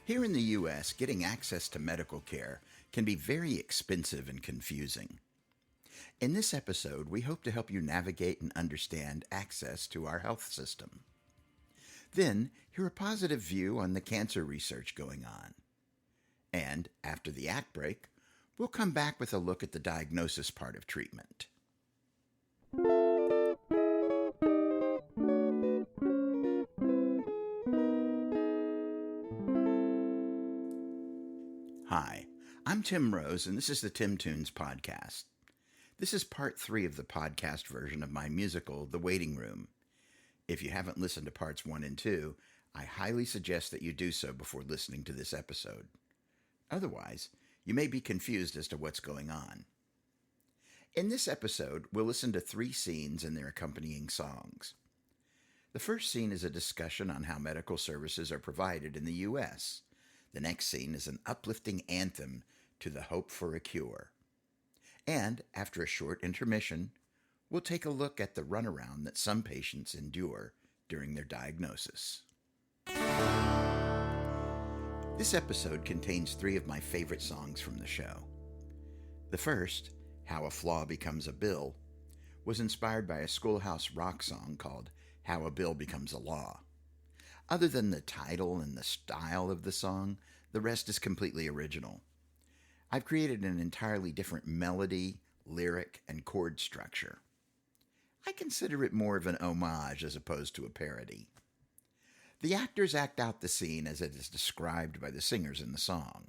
Here in the U.S., getting access to medical care can be very expensive and confusing. In this episode, we hope to help you navigate and understand access to our health system. Then, hear a positive view on the cancer research going on. And, after the act break, we'll come back with a look at the diagnosis part of treatment. Hi, I'm Tim Rose, and this is the Tim Tunes podcast. This is part 3 of the podcast version of my musical, The Waiting Room. If you haven't listened to parts 1 and 2, I highly suggest that you do so before listening to this episode. Otherwise, you may be confused as to what's going on. In this episode, we'll listen to 3 scenes and their accompanying songs. The first scene is a discussion on how medical services are provided in the U.S. The next scene is an uplifting anthem to the hope for a cure. And, after a short intermission, we'll take a look at the runaround that some patients endure during their diagnosis. This episode contains 3 of my favorite songs from the show. The first, How a Flaw Becomes a Bill, was inspired by a schoolhouse rock song called How a Bill Becomes a Law. Other than the title and the style of the song, the rest is completely original. I've created an entirely different melody, lyric, and chord structure. I consider it more of an homage as opposed to a parody. The actors act out the scene as it is described by the singers in the song.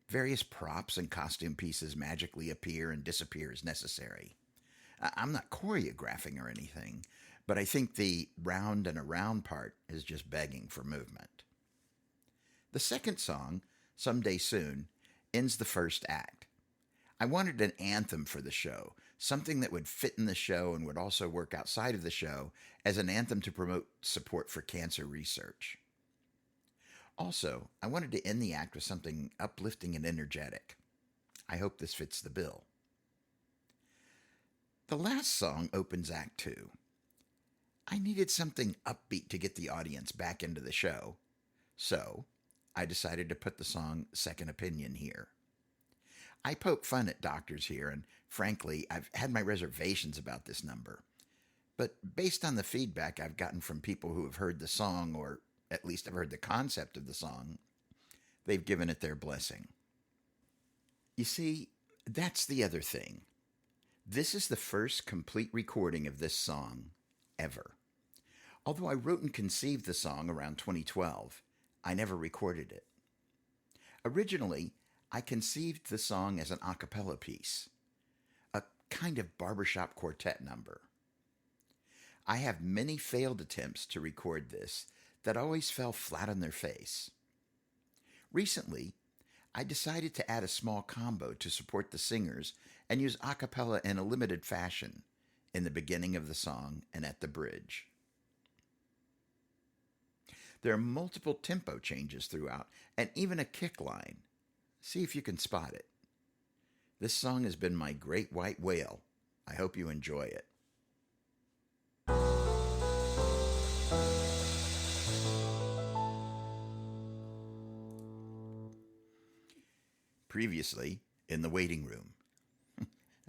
Various props and costume pieces magically appear and disappear as necessary. I'm not choreographing or anything, but I think the round and around part is just begging for movement. The second song, Someday Soon, ends the first act. I wanted an anthem for the show, something that would fit in the show and would also work outside of the show as an anthem to promote support for cancer research. Also, I wanted to end the act with something uplifting and energetic. I hope this fits the bill. The last song opens Act 2. I needed something upbeat to get the audience back into the show, so I decided to put the song Second Opinion here. I poke fun at doctors here, and frankly, I've had my reservations about this number. But based on the feedback I've gotten from people who have heard the song, or at least have heard the concept of the song, they've given it their blessing. You see, that's the other thing. This is the first complete recording of this song ever. Although I wrote and conceived the song around 2012, I never recorded it. Originally, I conceived the song as an a cappella piece, a kind of barbershop quartet number. I have many failed attempts to record this that always fell flat on their face. Recently, I decided to add a small combo to support the singers and use a cappella in a limited fashion in the beginning of the song and at the bridge. There are multiple tempo changes throughout and even a kick line. See if you can spot it. This song has been my great white whale. I hope you enjoy it. Previously, in the waiting room.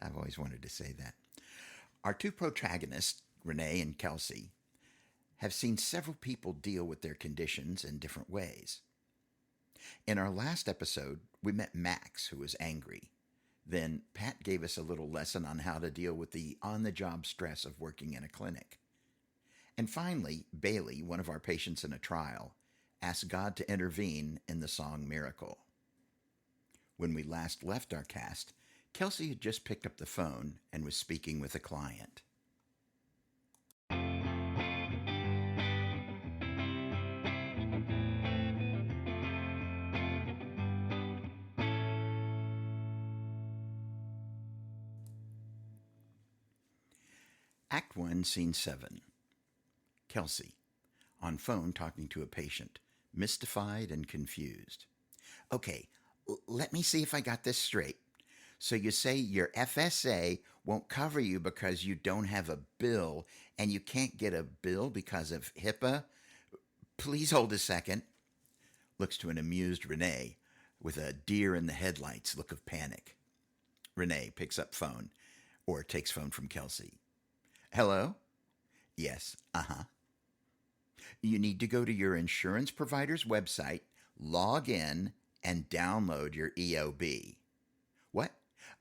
I've always wanted to say that. Our 2 protagonists, Renee and Kelsey, have seen several people deal with their conditions in different ways. In our last episode, we met Max, who was angry. Then Pat gave us a little lesson on how to deal with the on-the-job stress of working in a clinic. And finally, Bailey, one of our patients in a trial, asked God to intervene in the song Miracle. When we last left our cast, Kelsey had just picked up the phone and was speaking with a client. Act 1, Scene 7. Kelsey, on phone talking to a patient, mystified and confused. Okay, let me see if I got this straight. So you say your FSA won't cover you because you don't have a bill, and you can't get a bill because of HIPAA? Please hold a second. looks to an amused Renee with a deer in the headlights look of panic. Renee picks up phone or takes phone from Kelsey. Hello? Yes, You need to go to your insurance provider's website, log in, and download your EOB. What?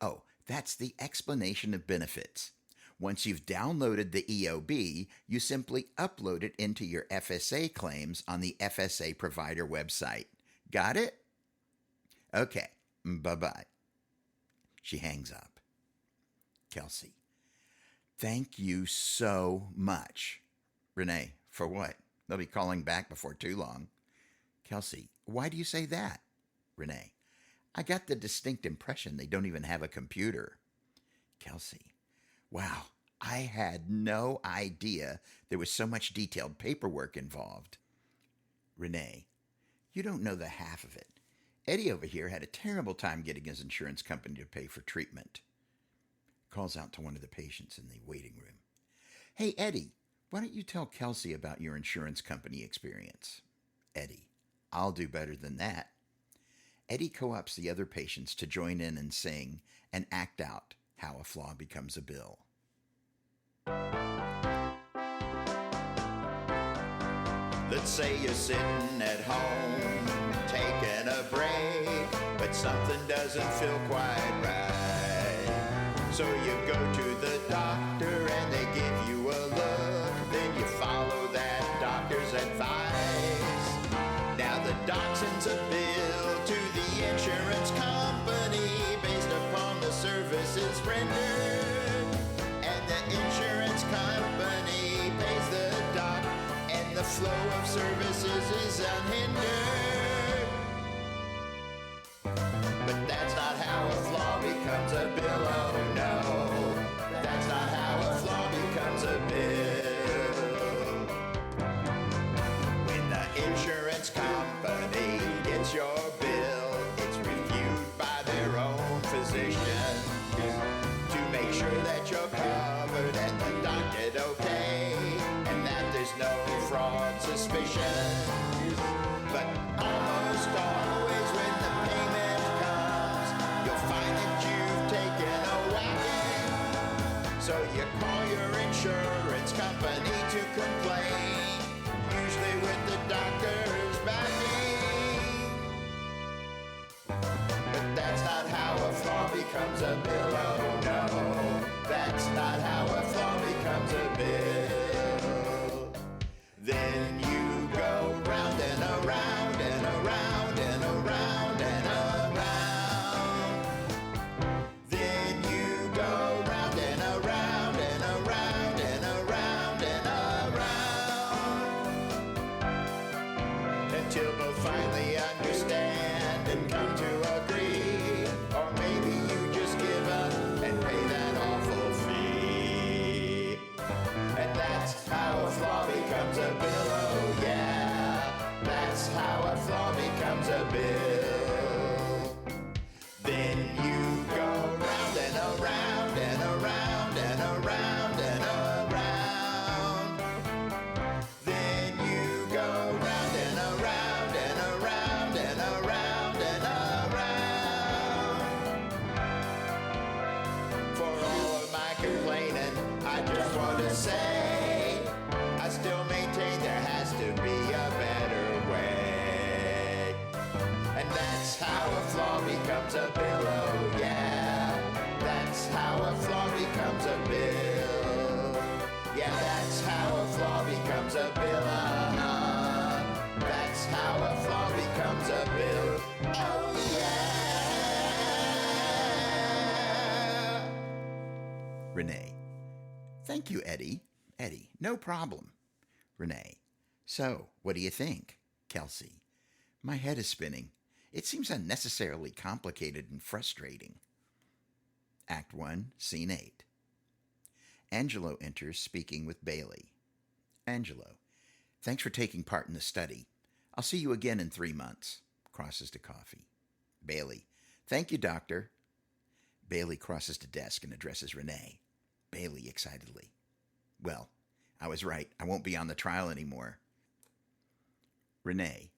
Oh, that's the explanation of benefits. Once you've downloaded the EOB, you simply upload it into your FSA claims on the FSA provider website. Got it? Okay, bye-bye. She hangs up. Kelsey, thank you so much. Renee, for what? They'll be calling back before too long. Kelsey, why do you say that? Renee, I got the distinct impression they don't even have a computer. Kelsey, wow, I had no idea there was so much detailed paperwork involved. Renee, you don't know the half of it. Eddie over here had a terrible time getting his insurance company to pay for treatment. Calls out to one of the patients in the waiting room. Hey, Eddie, why don't you tell Kelsey about your insurance company experience? Eddie, I'll do better than that. Eddie co-opts the other patients to join in and sing and act out how a flaw becomes a bill. Let's say you're sitting at home, taking a break, but something doesn't feel quite right. So you go to the doctor and they give you a look, then you follow that doctor's advice. Now the doc sends a bill to the insurance company based upon the services rendered, and the insurance company pays the doc, and the flow of services is unhindered. But that's not how a flaw becomes a bill, oh no. That's not how a flaw becomes a bill. When the insurance company gets your bill, it's reviewed by their own physician to make sure that you're covered and the doc did okay, and that there's no fraud suspicion. But almost always when the payment comes, you'll find that you've taken a whacking. So you call your insurance company to complain, usually with the doctor's backing. But that's not how a flaw becomes a bill, oh no. That's not how a flaw becomes a bill. Then you go round and around and around and around and around. Then you go round and around and around and around and around, until both finally understand and come to agree. Or maybe you just give up and pay that awful fee. And that's how a flaw becomes a bill, oh yeah. That's how a flaw becomes a bill. Then you go round and around and around and around and around. Then you go round and around and around and around and around. For all of my complaining, I just want to say, I still maintain there has to be a better way. And that's how a flaw becomes a bill, oh yeah. That's how a flaw becomes a bill. Yeah, that's how a flaw becomes a bill, That's how a flaw becomes a bill, oh yeah. Renee, thank you, Eddie. Eddie, no problem. Renee, so what do you think? Kelsey, my head is spinning. It seems unnecessarily complicated and frustrating. Act 1, Scene 8. Angelo enters speaking with Bailey. Angelo, thanks for taking part in the study. I'll see you again in 3 months. Crosses to coffee. Bailey, thank you, doctor. Bailey crosses to desk and addresses Renee. Bailey excitedly, well, I was right. I won't be on the trial anymore. Renee,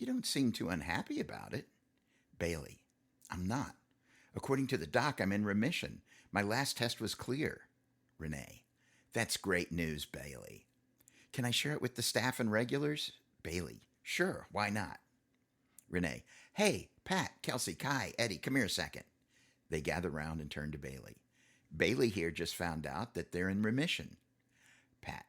You don't seem too unhappy about it. Bailey, I'm not. According to the doc, I'm in remission. My last test was clear. Renee, that's great news, Bailey. Can I share it with the staff and regulars? Bailey, sure, why not? Renee, hey, Pat, Kelsey, Kai, Eddie, come here a second. They gather round and turn to Bailey. Bailey here just found out that they're in remission. Pat,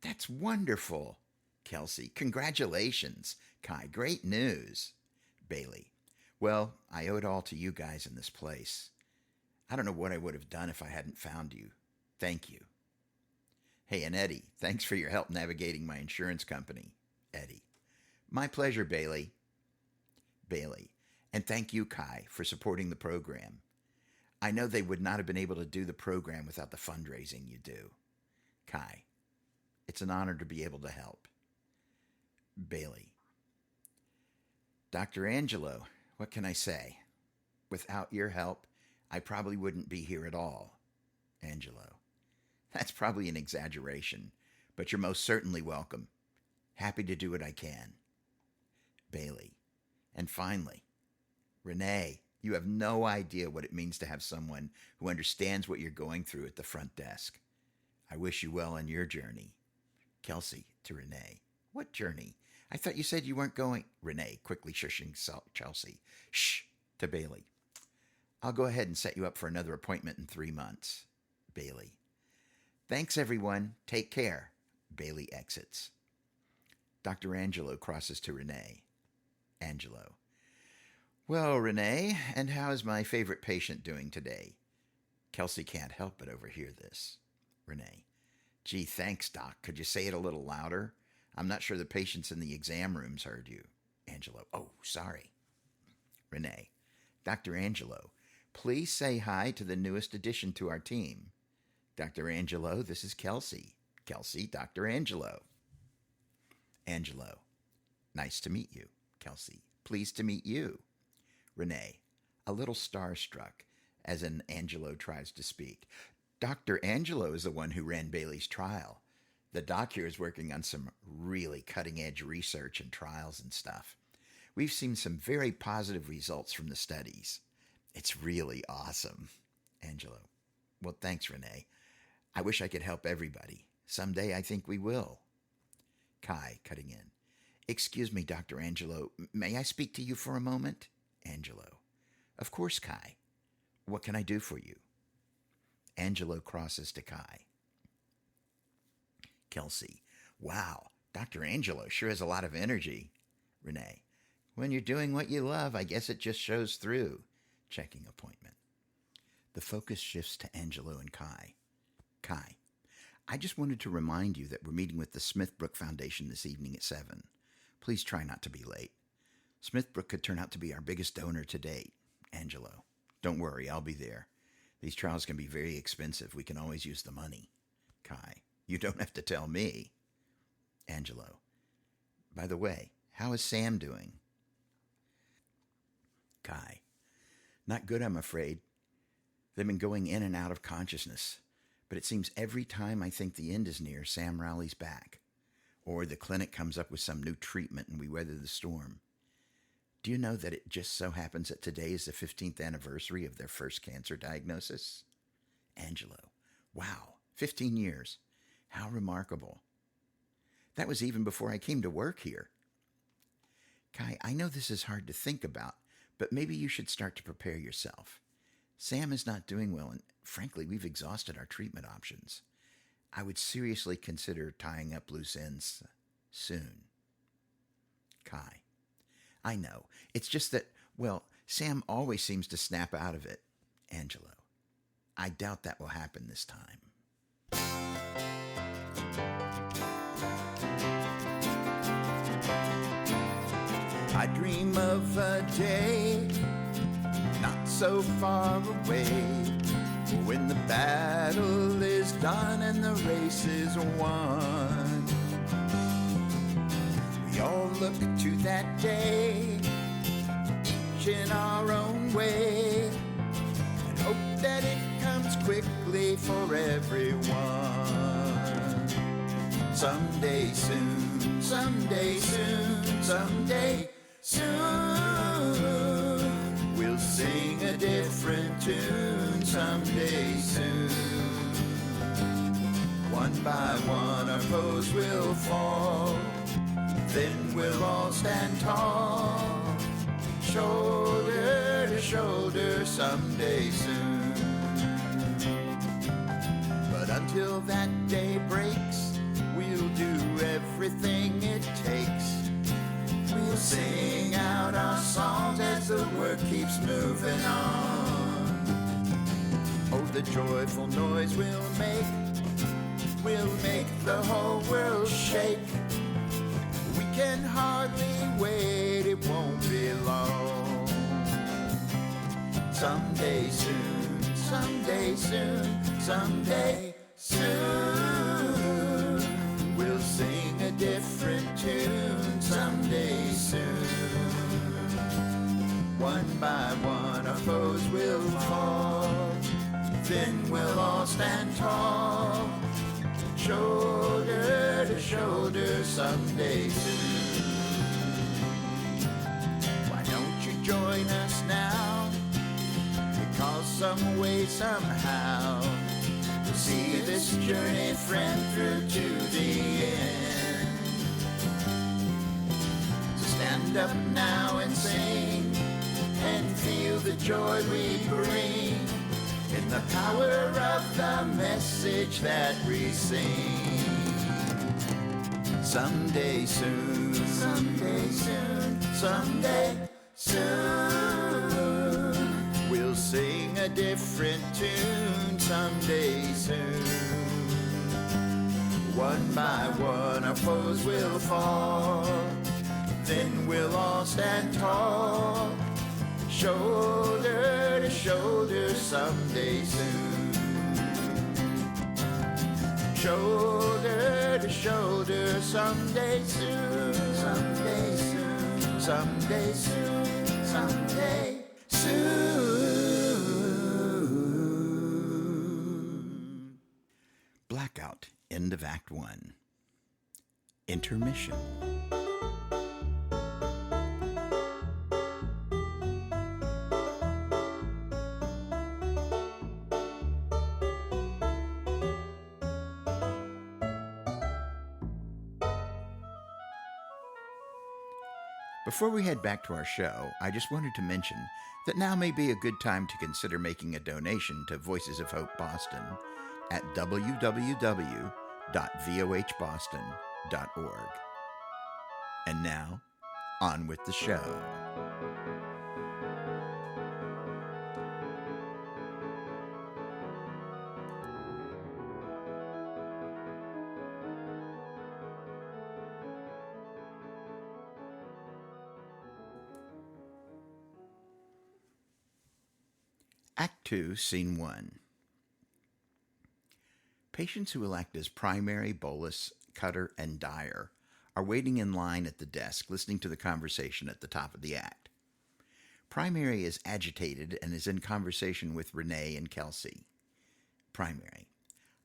that's wonderful. Kelsey, congratulations. Kai, great news. Bailey, well, I owe it all to you guys in this place. I don't know what I would have done if I hadn't found you. Thank you. Hey, and Eddie, thanks for your help navigating my insurance company. Eddie, my pleasure, Bailey. Bailey, and thank you, Kai, for supporting the program. I know they would not have been able to do the program without the fundraising you do. Kai, it's an honor to be able to help. Bailey, Dr. Angelo, what can I say? Without your help, I probably wouldn't be here at all. Angelo, that's probably an exaggeration, but you're most certainly welcome. Happy to do what I can. Bailey, and finally, Renee, you have no idea what it means to have someone who understands what you're going through at the front desk. I wish you well on your journey. Kelsey to Renee, what journey? I thought you said you weren't going. Renee, quickly shushing Chelsea. Shh, to Bailey. I'll go ahead and set you up for another appointment in 3 months. Bailey. Thanks, everyone. Take care. Bailey exits. Dr. Angelo crosses to Renee. Angelo. Well, Renee, and how is my favorite patient doing today? Kelsey can't help but overhear this. Renee. Gee, thanks, Doc. Could you say it a little louder? I'm not sure the patients in the exam rooms heard you. Angelo. Oh, sorry. Renee. Dr. Angelo, please say hi to the newest addition to our team. Dr. Angelo, this is Kelsey. Kelsey, Dr. Angelo. Angelo. Nice to meet you. Kelsey. Pleased to meet you. Renee. A little starstruck, as an Angelo tries to speak. Dr. Angelo is the one who ran Bailey's trial. The doc here is working on some really cutting-edge research and trials and stuff. We've seen some very positive results from the studies. It's really awesome. Angelo. Well, thanks, Renee. I wish I could help everybody. Someday I think we will. Kai, cutting in. Excuse me, Dr. Angelo. May I speak to you for a moment? Angelo. Of course, Kai. What can I do for you? Angelo crosses to Kai. Kelsey. Wow, Dr. Angelo sure has a lot of energy. Renee. When you're doing what you love, I guess it just shows through. Checking appointment. The focus shifts to Angelo and Kai. Kai. I just wanted to remind you that we're meeting with the Smithbrook Foundation this evening at 7. Please try not to be late. Smithbrook could turn out to be our biggest donor to date. Angelo. Don't worry, I'll be there. These trials can be very expensive. We can always use the money. Kai. You don't have to tell me. Angelo. By the way, how is Sam doing? Kai. Not good, I'm afraid. They've been going in and out of consciousness, but it seems every time I think the end is near, Sam rallies back. Or the clinic comes up with some new treatment and we weather the storm. Do you know that it just so happens that today is the 15th anniversary of their first cancer diagnosis? Angelo. Wow, 15 years. How remarkable. That was even before I came to work here. Kai, I know this is hard to think about, but maybe you should start to prepare yourself. Sam is not doing well, and frankly, we've exhausted our treatment options. I would seriously consider tying up loose ends soon. Kai. I know. It's just that, well, Sam always seems to snap out of it. Angelo. I doubt that will happen this time. I dream of a day not so far away, when the battle is done and the race is won. We all look to that day, each in our own way, and hope that it comes quickly for everyone. Someday soon, someday soon. We'll sing a different tune someday soon. One by one our foes will fall, then we'll all stand tall, shoulder to shoulder someday soon. But until that day breaks, we'll do everything it takes. We'll sing out our songs as the work keeps moving on. Oh, the joyful noise we'll make the whole world shake. We can hardly wait, it won't be long. Someday soon, someday soon, someday soon, we'll sing a different tune someday soon. One by one our foes will fall, then we'll all stand tall, shoulder to shoulder someday soon. Why don't you join us now? Because some way, somehow, we'll see this journey, friend, through to the end. So stand up now and sing, and feel the joy we bring in the power of the message that we sing. Someday soon, someday soon, someday soon, we'll sing a different tune someday soon. One by one our foes will fall, then we'll all stand tall, shoulder to shoulder someday soon. Shoulder to shoulder someday soon. Someday soon. Someday soon. Someday soon. Blackout, end of Act 1. Intermission. Before we head back to our show, I just wanted to mention that now may be a good time to consider making a donation to Voices of Hope Boston at www.vohboston.org. And now, on with the show. Act 2, Scene 1. Patients who will act as primary, bolus, cutter, and dyer are waiting in line at the desk, listening to the conversation at the top of the act. Primary is agitated and is in conversation with Renee and Kelsey. Primary: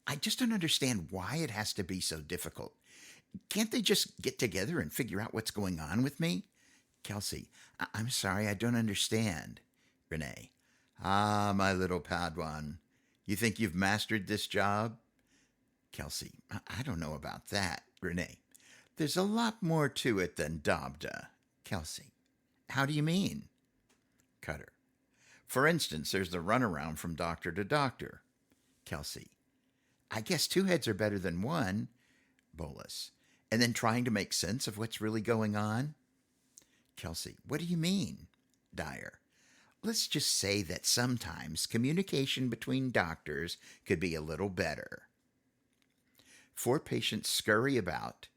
I just don't understand why it has to be so difficult. Can't they just get together and figure out what's going on with me? Kelsey: I'm sorry, I don't understand. Renee: Ah, my little Padawan, you think you've mastered this job? Kelsey: I don't know about that. Renee: There's a lot more to it than Dabda. Kelsey: How do you mean? Cutter: For instance, there's the runaround from doctor to doctor. Kelsey: I guess two heads are better than one. Bolus: And then trying to make sense of what's really going on? Kelsey: What do you mean? Dyer: Let's just say that sometimes communication between doctors could be a little better. 4 patients scurry about,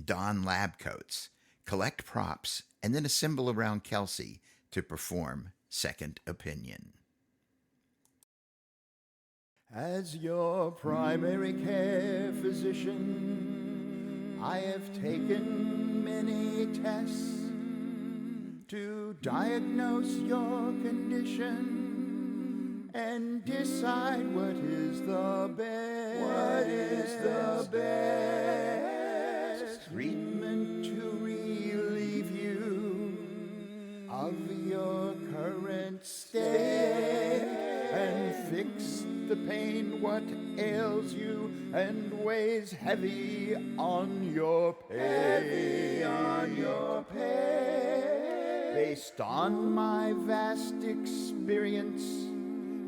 don lab coats, collect props, and then assemble around Kelsey to perform second opinion. As your primary care physician, I have taken many tests to diagnose your condition and decide what is the best treatment to relieve thinks the pain what ails you and weighs heavy on your pay. Heavy on your pay. Based on my vast experience,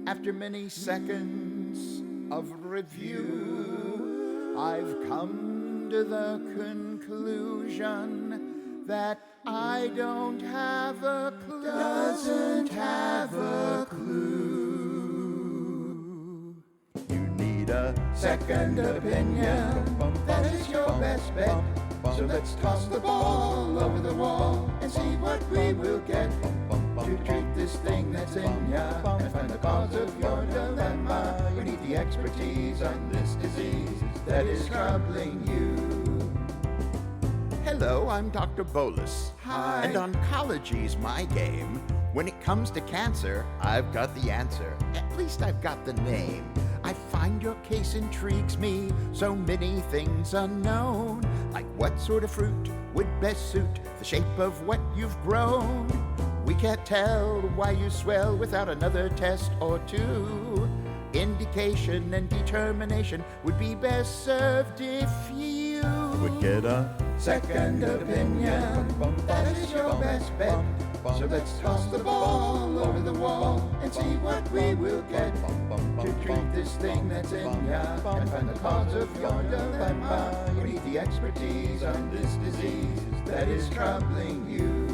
after many seconds of review, I've come to the conclusion that I don't have a clue. Doesn't have a clue. You need a second opinion. That is your best bet. So let's toss the ball over the wall and see what we will get. To treat this thing that's in ya and find the cause of your dilemma, we need the expertise on this disease that is troubling you. Hello, I'm Dr. Bolus. Hi. And oncology's my game. When it comes to cancer, I've got the answer. At least I've got the name. I find your case intrigues me, so many things unknown. Like what sort of fruit would best suit the shape of what you've grown? We can't tell why you swell without another test or two. Indication and determination would be best served if you Would get a second opinion. That is your best bet. So let's toss the ball over the wall and see what we will get. To treat this thing that's in ya and find the cause of your dilemma, you need the expertise on this disease that is troubling you.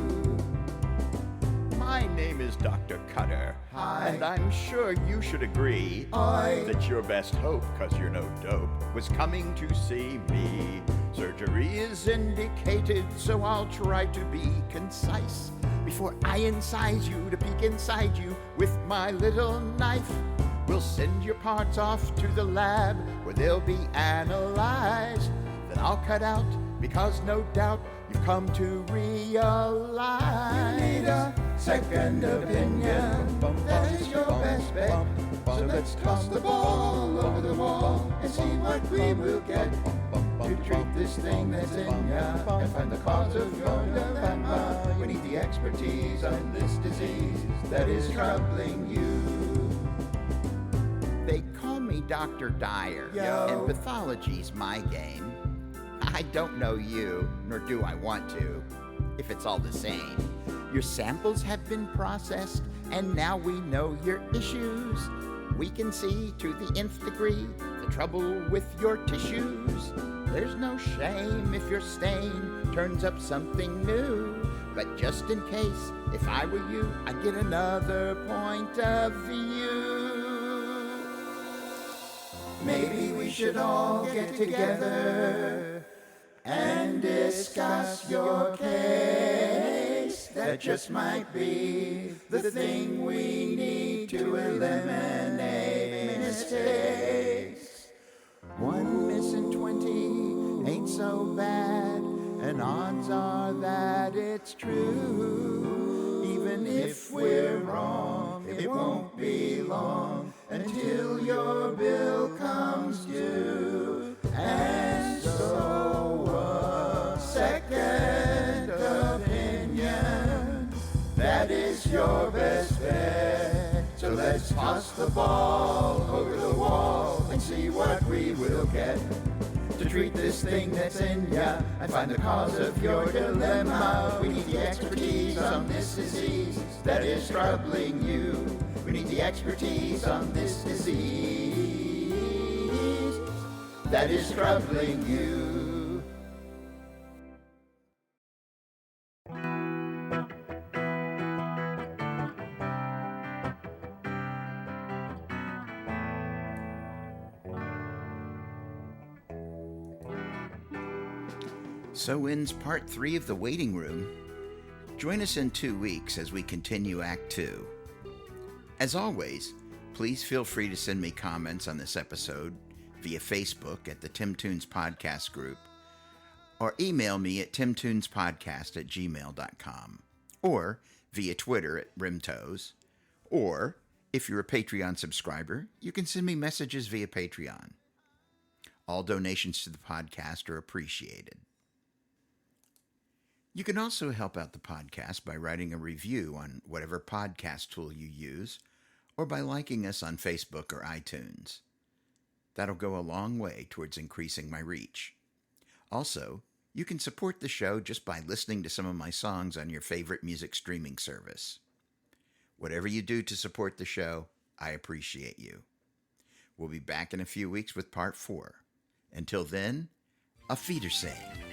My name is Dr. Cutter. Hi. And I'm sure you should agree Aye. that your best hope, 'cause you're no dope, was coming to see me. Surgery is indicated, so I'll try to be concise. Before I incise you to peek inside you with my little knife, we'll send your parts off to the lab where they'll be analyzed. Then I'll cut out, because no doubt you've come to realize. You need a second opinion. That is your best bet. So let's toss the ball over the wall and see what we will get. To treat this thing that's in ya and find the cause of your dilemma, we need the expertise on this disease that is troubling you. They call me Dr. Dyer, Yo. and pathology's my game. I don't know you, nor do I want to, if it's all the same. Your samples have been processed, and now we know your issues. We can see to the nth degree the trouble with your tissues. There's no shame if your stain turns up something new. But just in case, if I were you, I'd get another point of view. Maybe we should all get together and discuss your case. That just might be the thing we need to eliminate mistakes. 1 miss in 20 ain't so bad, and odds are that it's true. Even if we're wrong, it won't be long until your bill comes due. And so a second opinion, that is your best bet. So let's toss the ball over the wall and see what we will get. To treat this thing that's in ya and find the cause of your dilemma, we need the expertise on this disease that is troubling you. We need the expertise on this disease that is troubling you. So ends part 3 of The Waiting Room. Join us in 2 weeks as we continue Act 2. As always, please feel free to send me comments on this episode via Facebook at the Tim Toons Podcast group, or email me at timtoonspodcast@gmail.com, or via Twitter at Rimtoes, or if you're a Patreon subscriber, you can send me messages via Patreon. All donations to the podcast are appreciated. You can also help out the podcast by writing a review on whatever podcast tool you use, or by liking us on Facebook or iTunes. That'll go a long way towards increasing my reach. Also, you can support the show just by listening to some of my songs on your favorite music streaming service. Whatever you do to support the show, I appreciate you. We'll be back in a few weeks with part 4. Until then, auf Wiedersehen.